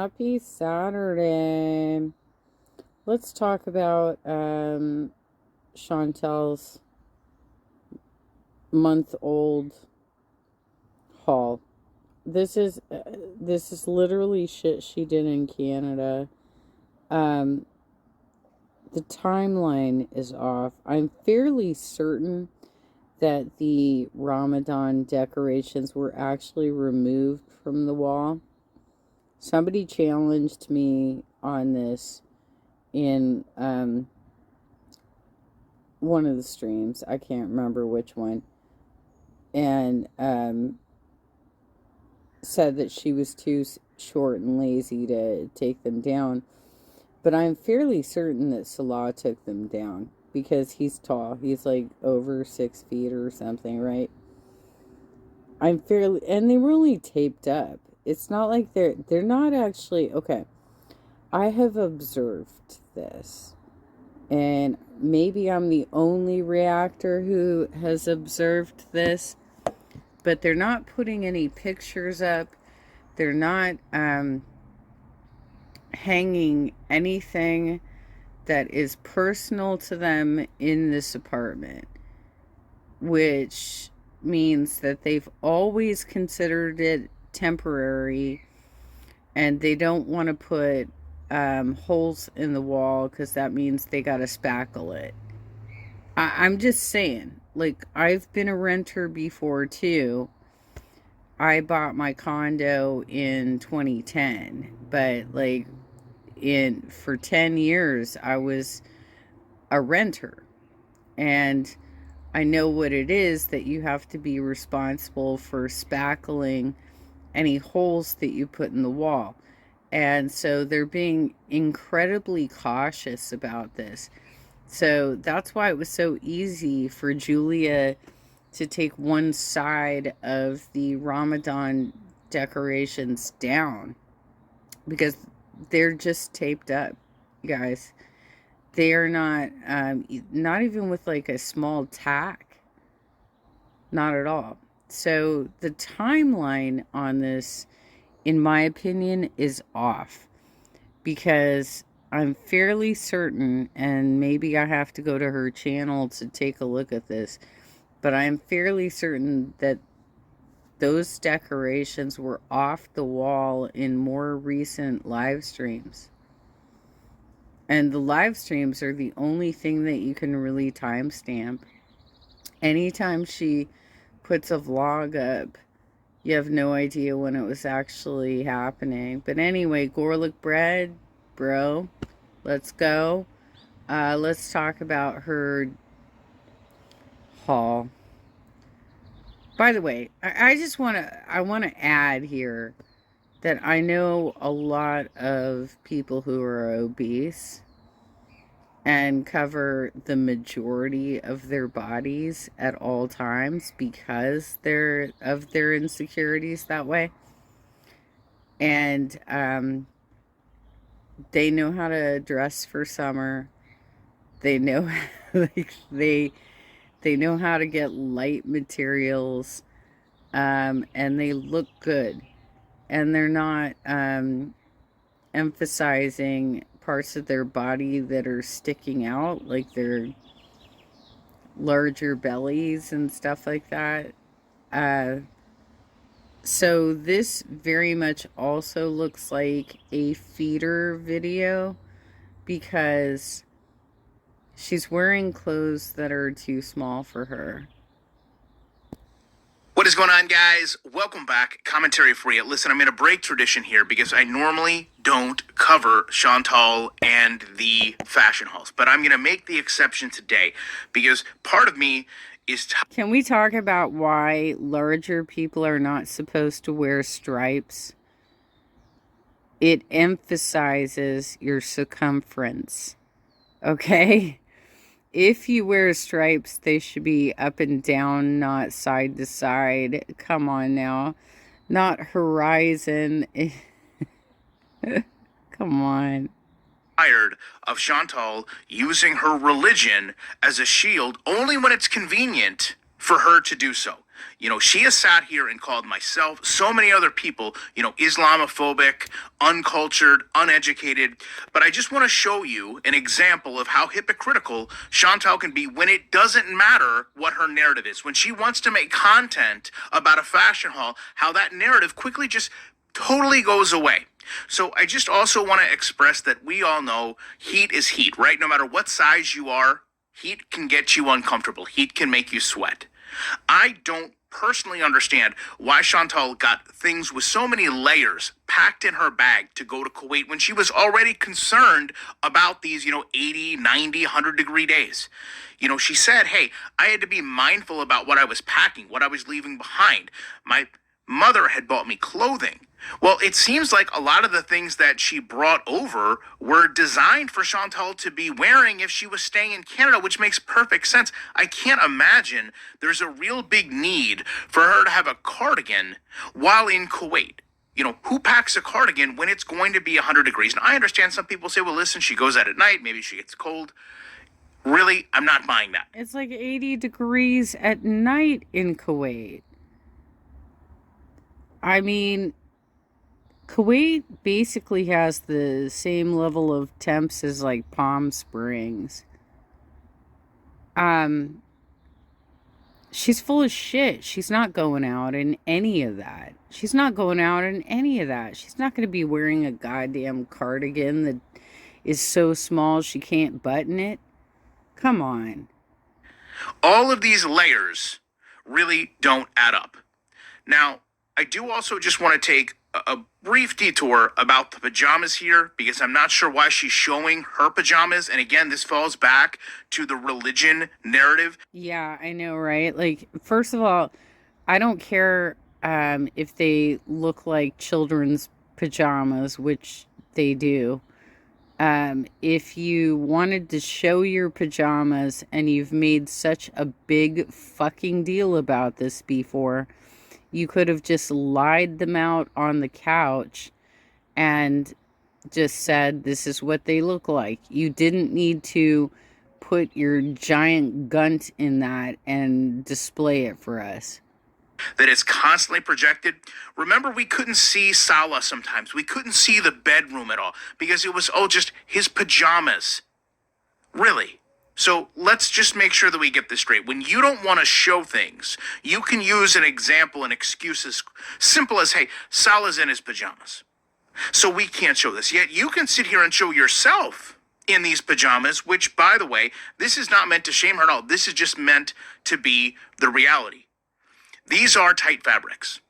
Happy Saturday. Let's talk about Chantel's month-old haul. This is literally shit she did in Canada. Um, the timeline is off. I'm fairly certain that the Ramadan decorations were actually removed from the wall. Somebody challenged me on this in one of the streams. I can't remember which one. And said that she was too short and lazy to take them down. But I'm fairly certain that Salah took them down because he's tall. He's like over 6 feet or something, right? And they were only taped up. It's not like they're not actually, okay. I have observed this, and maybe I'm the only reactor who has observed this, but they're not putting any pictures up. They're not hanging anything that is personal to them in this apartment, which means that they've always considered it temporary, and they don't want to put holes in the wall because that means they got to spackle it. I'm just saying, like, I've been a renter before too. I bought my condo in 2010, but like for 10 years I was a renter, and I know what it is that you have to be responsible for spackling any holes that you put in the wall. And so they're being incredibly cautious about this. So that's why it was so easy for Julia to take one side of the Ramadan decorations down, because they're just taped up, guys. They are not even with like a small tack. Not at all. So the timeline on this, in my opinion, is off, because I'm fairly certain, and maybe I have to go to her channel to take a look at this, but I'm fairly certain that those decorations were off the wall in more recent live streams. And the live streams are the only thing that you can really timestamp. Anytime she puts a vlog up, you have no idea when it was actually happening. But anyway, garlic bread, bro, let's go. Let's talk about her haul. By the way, I just want to add here that I know a lot of people who are obese and cover the majority of their bodies at all times because of their insecurities that way. And they know how to dress for summer. They know like they know how to get light materials, and they look good. And they're not emphasizing parts of their body that are sticking out, like their larger bellies and stuff like that. So this very much also looks like a feeder video, because she's wearing clothes that are too small for her. What is going on, guys? Welcome back. Commentary for you. Listen, I'm going to break tradition here because I normally don't cover Chantal and the fashion hauls, but I'm going to make the exception today because part of me is... Can we talk about why larger people are not supposed to wear stripes? It emphasizes your circumference, okay? If you wear stripes, they should be up and down, not side to side. Come on now. Not horizon. Come on. Tired of Chantal using her religion as a shield only when it's convenient for her to do so. She has sat here and called myself, so many other people, Islamophobic, uncultured, uneducated. But I just want to show you an example of how hypocritical Chantal can be when it doesn't matter what her narrative is. When she wants to make content about a fashion hall, how that narrative quickly just totally goes away. So I just also want to express that we all know heat is heat, right? No matter what size you are, heat can get you uncomfortable. Heat can make you sweat. I don't personally understand why Chantal got things with so many layers packed in her bag to go to Kuwait when she was already concerned about these, 80, 90, 100-degree days. She said, hey, I had to be mindful about what I was packing, what I was leaving behind. My mother had bought me clothing. Well, it seems like a lot of the things that she brought over were designed for Chantal to be wearing if she was staying in Canada, which makes perfect sense. I can't imagine there's a real big need for her to have a cardigan while in Kuwait. Who packs a cardigan when it's going to be 100 degrees? Now, I understand some people say, well, listen, she goes out at night, maybe she gets cold. Really, I'm not buying that. It's like 80 degrees at night in Kuwait. I mean, Kuwait basically has the same level of temps as like Palm Springs. Um, she's full of shit. She's not going out in any of that. She's not going out in any of that. She's not going to be wearing a goddamn cardigan that is so small she can't button it. Come on. All of these layers really don't add up. Now, I do also just want to take a brief detour about the pajamas here because I'm not sure why she's showing her pajamas. And again, this falls back to the religion narrative. Yeah, I know, right? Like, first of all, I don't care if they look like children's pajamas, which they do. If you wanted to show your pajamas and you've made such a big fucking deal about this before, you could have just lied them out on the couch and just said, this is what they look like. You didn't need to put your giant gunt in that and display it for us. That is constantly projected. Remember, we couldn't see Salah sometimes. We couldn't see the bedroom at all because it was just his pajamas. Really. So let's just make sure that we get this straight. When you don't want to show things, you can use an example and excuse as simple as, hey, Salah's in his pajamas. So we can't show this. Yet you can sit here and show yourself in these pajamas, which, by the way, this is not meant to shame her at all. This is just meant to be the reality. These are tight fabrics.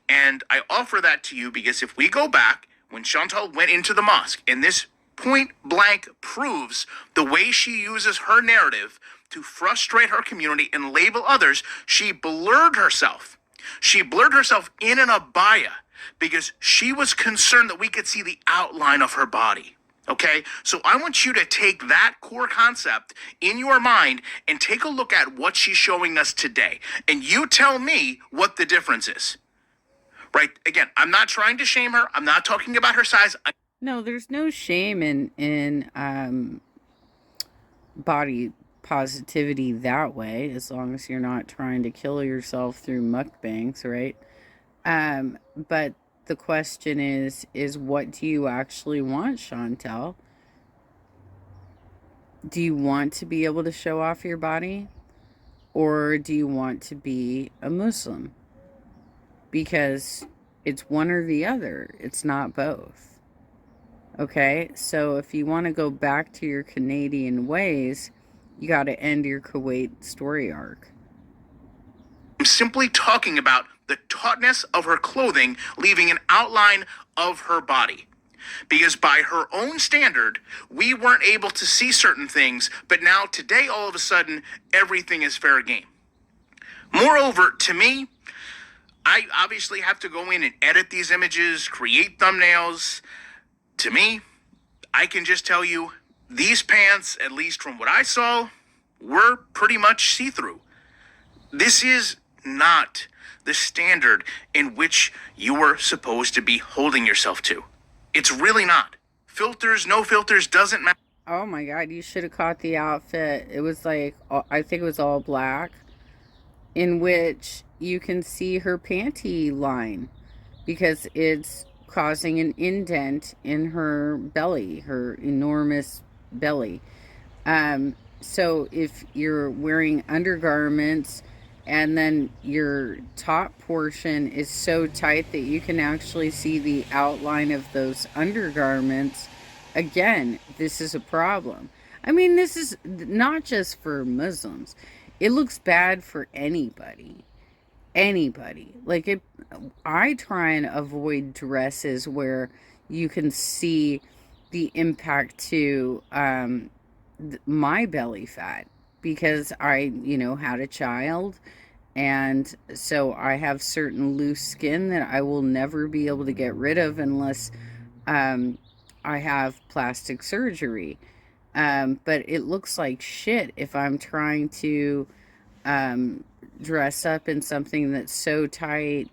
And I offer that to you because if we go back, when Chantal went into the mosque, and this point blank proves the way she uses her narrative to frustrate her community and label others, she blurred herself. She blurred herself in an abaya because she was concerned that we could see the outline of her body. Okay, so I want you to take that core concept in your mind and take a look at what she's showing us today. And you tell me what the difference is. Right? Again, I'm not trying to shame her. I'm not talking about her size. No, there's no shame in body positivity that way, as long as you're not trying to kill yourself through mukbangs, right? But the question is what do you actually want, Chantal? Do you want to be able to show off your body? Or do you want to be a Muslim? Because it's one or the other. It's not both. Okay? So if you want to go back to your Canadian ways, you got to end your Kuwait story arc. I'm simply talking about the tautness of her clothing, leaving an outline of her body. Because by her own standard, we weren't able to see certain things, but now today, all of a sudden, everything is fair game. Moreover, to me, I obviously have to go in and edit these images, create thumbnails. To me, I can just tell you, these pants, at least from what I saw, were pretty much see-through. This is not the standard in which you are supposed to be holding yourself to. It's really not. Filters, no filters, doesn't matter. Oh my God, you should have caught the outfit. It was like, I think it was all black, in which you can see her panty line because it's causing an indent in her belly, her enormous belly. So if you're wearing undergarments and then your top portion is so tight that you can actually see the outline of those undergarments, again, this is a problem. I mean, this is not just for Muslims. It looks bad for anybody. Anybody. Like it I try and avoid dresses where you can see the impact to my belly fat because had a child, and so I have certain loose skin that I will never be able to get rid of unless um, I have plastic surgery. But it looks like shit if I'm trying to um, dress up in something that's so tight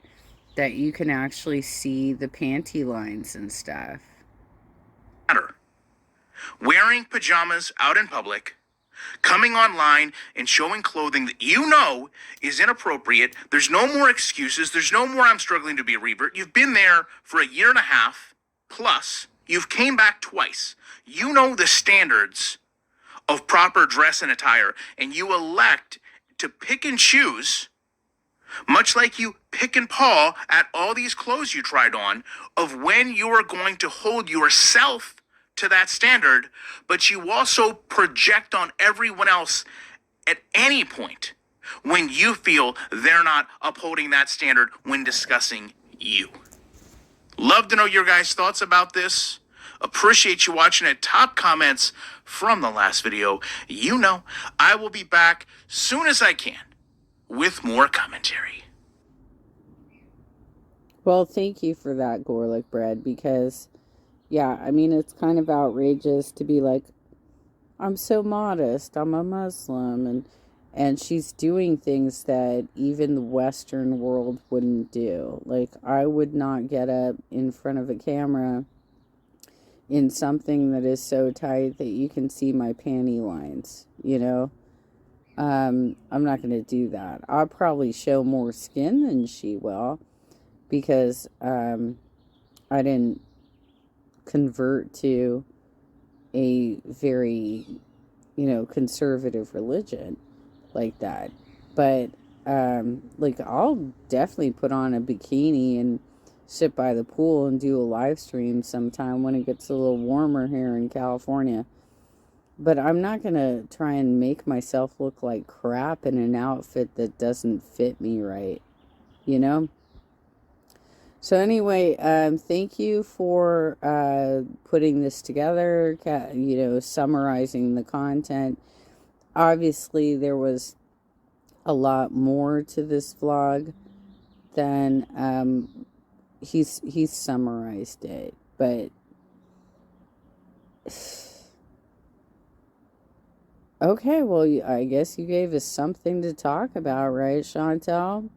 that you can actually see the panty lines and stuff. Wearing pajamas out in public, coming online and showing clothing that you know is inappropriate. There's no more excuses. There's no more I'm struggling to be a revert. You've been there for a year and a half plus. You've came back twice. You know the standards of proper dress and attire, and you elect to pick and choose, much like you pick and paw at all these clothes you tried on, of when you are going to hold yourself to that standard, but you also project on everyone else at any point when you feel they're not upholding that standard when discussing you. Love to know your guys' thoughts about this. Appreciate you watching it. Top comments from the last video. You know, I will be back soon as I can with more commentary. Well, thank you for that, garlic bread, because, yeah, I mean, it's kind of outrageous to be like, I'm so modest, I'm a Muslim, and she's doing things that even the Western world wouldn't do. Like, I would not get up in front of a camera in something that is so tight that you can see my panty lines, you know? I'm not going to do that. I'll probably show more skin than she will because I didn't convert to a very, conservative religion like that. But, like, I'll definitely put on a bikini and sit by the pool and do a live stream sometime when it gets a little warmer here in California. But I'm not going to try and make myself look like crap in an outfit that doesn't fit me right, you know? So anyway, thank you for putting this together, summarizing the content. Obviously, there was a lot more to this vlog than he's summarized it, but okay, well, I guess you gave us something to talk about, right, Chantel?